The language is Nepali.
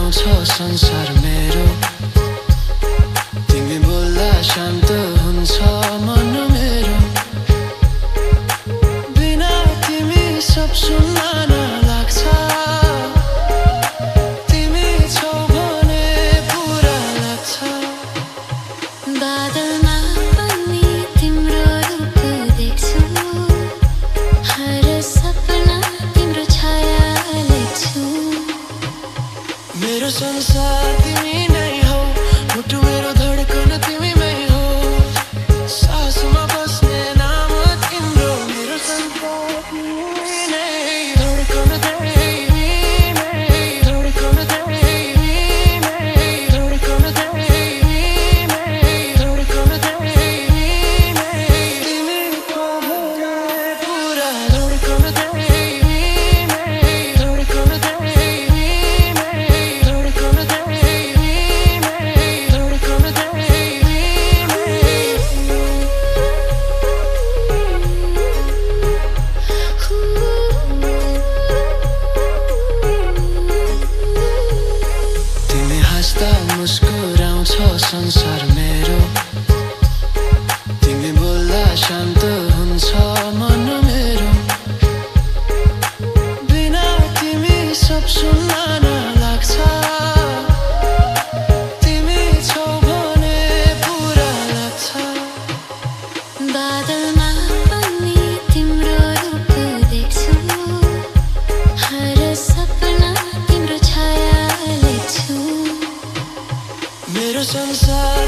मुस्कुराउँछ संसार मेरो, तिमी बोल्दा शान्त हुन्छ मन मेरो, बिना तिमी सब सुन्न नलाग्छ, तिमी छौ भने पुरा लाग्छ। बादलमा पनि तिम्रो रूप देख्छु, हर सपना तिम्रो छाया लेख्छु। मेरो संसार तिमी नै हौ, मुटु मेरो धडकन तिमीमै हो, सासमा बस्ने नाम तिम्रो। मेरो संसार तिमी नै, धडकन तिमी नै, धडकन तिमी नै, धडकन तिमी नै, धडकन तिमी नै, तिमी छौ भने पुरा, धडकन तिमी नै, धडकन तिमी नै, धडकन तिमी नै, धडकन तिमी नै। तिमी हाँस्दा मुस्कुराउँछ संसार मेरो, तिमी बोल्दा शान्त हुन्छ मन मेरो, बिना तिमी सब सुन्न नलाग्छ, तिमी छौ भने पुरा लाग्छ। बादलमा पनि तिम्रो रूप देख्छु, हर सपना तिम्रो छाया लेख्छु। मेरो संसार